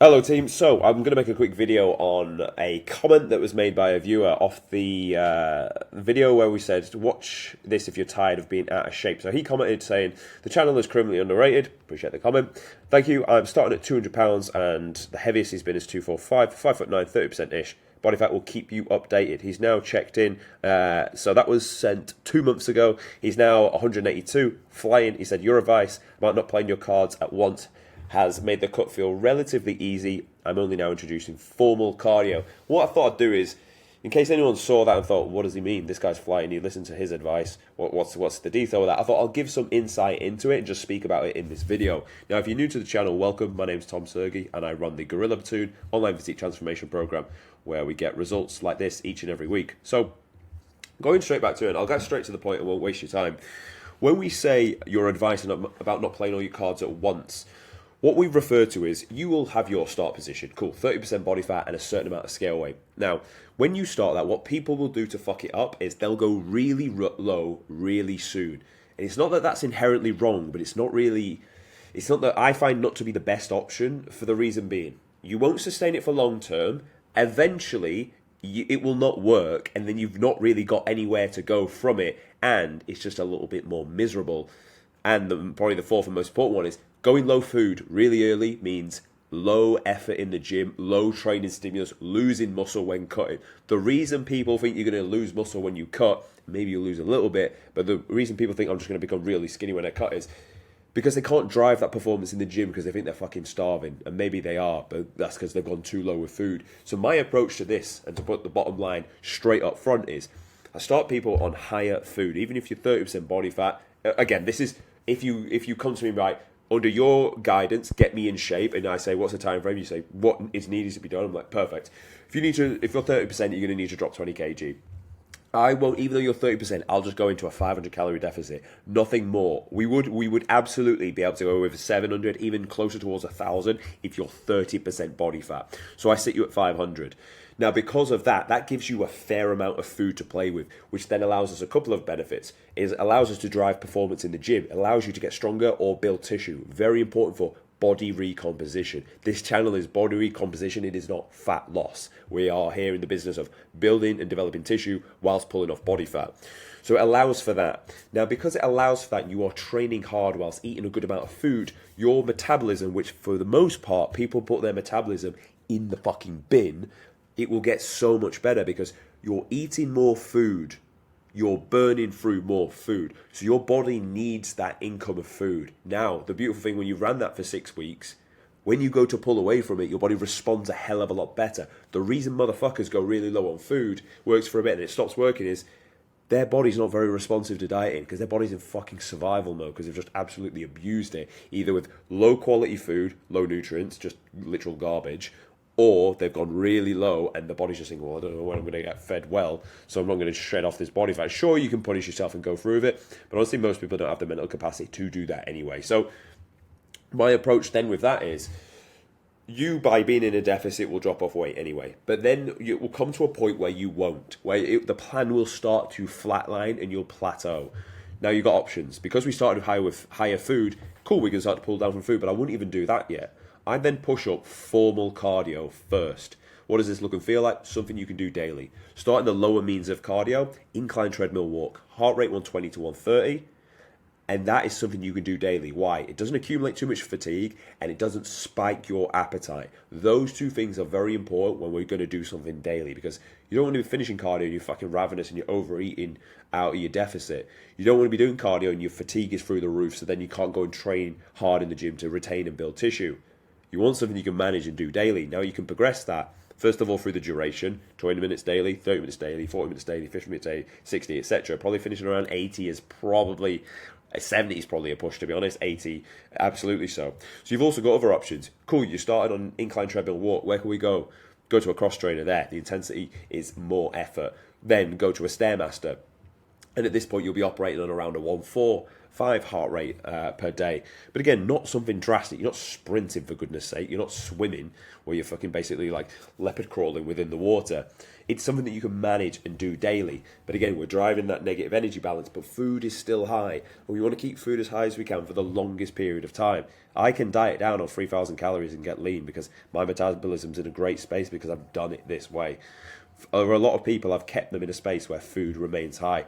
Hello team, so I'm going to make a quick video on a comment that was made by a viewer off the video where we said watch this if you're tired of being out of shape. So he commented saying the channel is criminally underrated. Appreciate the comment. Thank you. I'm starting at £200 and the heaviest he's been is 245, 5'9", 30% ish. Body fat will keep you updated. He's now checked in, so that was sent 2 months ago. He's now 182, flying. He said your advice about not playing your cards at once has made the cut feel relatively easy. I'm only now introducing formal cardio. What I thought I'd do is, in case anyone saw that and thought, what does he mean? This guy's flying, you listen to his advice. What's the detail of that? I thought I'll give some insight into it and just speak about it in this video. Now, if you're new to the channel, welcome. My name's Tom Sergi and I run the Gorilla Platoon online physique transformation program where we get results like this each and every week. So, going straight back to it, I'll get straight to the point and won't waste your time. When we say your advice about not playing all your cards at once, what we refer to is you will have your start position. Cool, 30% body fat and a certain amount of scale weight. Now, when you start that, what people will do to fuck it up is they'll go really low really soon. And it's not that that's inherently wrong, but it's not that I find not to be the best option for the reason being. You won't sustain it for long term. Eventually, it will not work, and then you've not really got anywhere to go from it, and it's just a little bit more miserable. And probably the fourth and most important one is going low food really early means low effort in the gym, low training stimulus, losing muscle when cutting. The reason people think you're going to lose muscle when you cut, maybe you lose a little bit, but the reason people think I'm just going to become really skinny when I cut is because they can't drive that performance in the gym because they think they're fucking starving. And maybe they are, but that's because they've gone too low with food. So my approach to this, and to put the bottom line straight up front, is I start people on higher food. Even if you're 30% body fat, again, this is if you come to me, right, under your guidance, get me in shape, and I say, what's the time frame? You say, what is needed to be done? I'm like, perfect. If you're 30%, you're going to need to drop 20 kg. I won't, even though you're 30%, I'll just go into a 500 calorie deficit. Nothing more. We would absolutely be able to go with 700, even closer towards 1,000 if you're 30% body fat. So I sit you at 500. Now, because of that, that gives you a fair amount of food to play with, which then allows us a couple of benefits. It allows us to drive performance in the gym. It allows you to get stronger or build tissue. Very important for body recomposition. This channel is body recomposition. It is not fat loss. We are here in the business of building and developing tissue whilst pulling off body fat. So it allows for that. Now, because it allows for that, you are training hard whilst eating a good amount of food. Your metabolism, which for the most part, people put their metabolism in the fucking bin, it will get so much better because you're eating more food. You're burning through more food. So your body needs that income of food. Now, the beautiful thing when you ran that for 6 weeks, when you go to pull away from it, your body responds a hell of a lot better. The reason motherfuckers go really low on food, works for a bit and it stops working, is their body's not very responsive to dieting because their body's in fucking survival mode because they've just absolutely abused it, either with low quality food, low nutrients, just literal garbage, or they've gone really low and the body's just thinking, well, I don't know when I'm going to get fed well, so I'm not going to shred off this body fat. Sure, you can punish yourself and go through with it, but honestly, most people don't have the mental capacity to do that anyway. So my approach then with that is, you, by being in a deficit, will drop off weight anyway. But then you will come to a point where you won't, where the plan will start to flatline and you'll plateau. Now, you've got options. Because we started with higher food, cool, we can start to pull down from food, but I wouldn't even do that yet. I'd then push up formal cardio first. What does this look and feel like? Something you can do daily. Starting the lower means of cardio, incline treadmill walk, heart rate 120 to 130, and that is something you can do daily. Why? It doesn't accumulate too much fatigue, and it doesn't spike your appetite. Those two things are very important when we're going to do something daily, because you don't want to be finishing cardio and you're fucking ravenous and you're overeating out of your deficit. You don't want to be doing cardio and your fatigue is through the roof, so then you can't go and train hard in the gym to retain and build tissue. You want something you can manage and do daily. Now you can progress that, first of all, through the duration, 20 minutes daily, 30 minutes daily, 40 minutes daily, 50 minutes daily, 60, etc. Probably finishing around 80 is probably, 70 is probably a push, to be honest, 80, absolutely so. So you've also got other options. Cool, you started on incline treadmill walk, where can we go? Go to a cross trainer there, the intensity is more effort. Then go to a Stairmaster. And at this point, you'll be operating on around a 1.4 5 heart rate per day. But again, not something drastic. You're not sprinting, for goodness sake. You're not swimming where you're fucking basically like leopard crawling within the water. It's something that you can manage and do daily. But again, we're driving that negative energy balance, but food is still high. And we want to keep food as high as we can for the longest period of time. I can diet down on 3,000 calories and get lean because my metabolism's in a great space because I've done it this way. For a lot of people, I've kept them in a space where food remains high.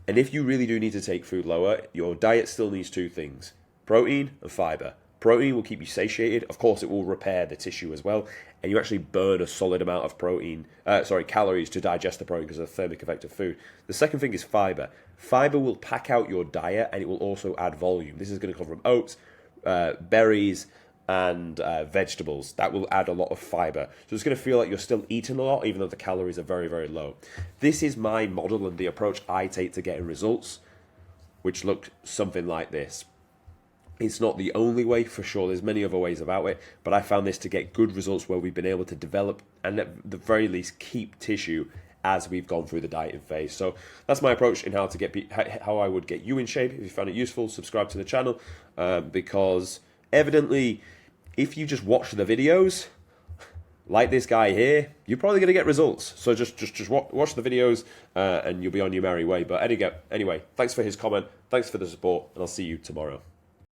And if you really do need to take food lower, your diet still needs 2 things: protein and fiber. Protein will keep you satiated. Of course, it will repair the tissue as well. And you actually burn a solid amount of calories to digest the protein because of the thermic effect of food. The second thing is fiber. Fiber will pack out your diet and it will also add volume. This is going to come from oats, berries, and vegetables. That will add a lot of fiber. So it's going to feel like you're still eating a lot, even though the calories are very, very low. This is my model and the approach I take to getting results, which look something like this. It's not the only way, for sure. There's many other ways about it, but I found this to get good results where we've been able to develop and at the very least keep tissue as we've gone through the dieting phase. So that's my approach in how I would get you in shape. If you found it useful, subscribe to the channel because evidently, if you just watch the videos like this guy here, you're probably going to get results. So just watch the videos and you'll be on your merry way. But anyway, thanks for his comment. Thanks for the support, and I'll see you tomorrow.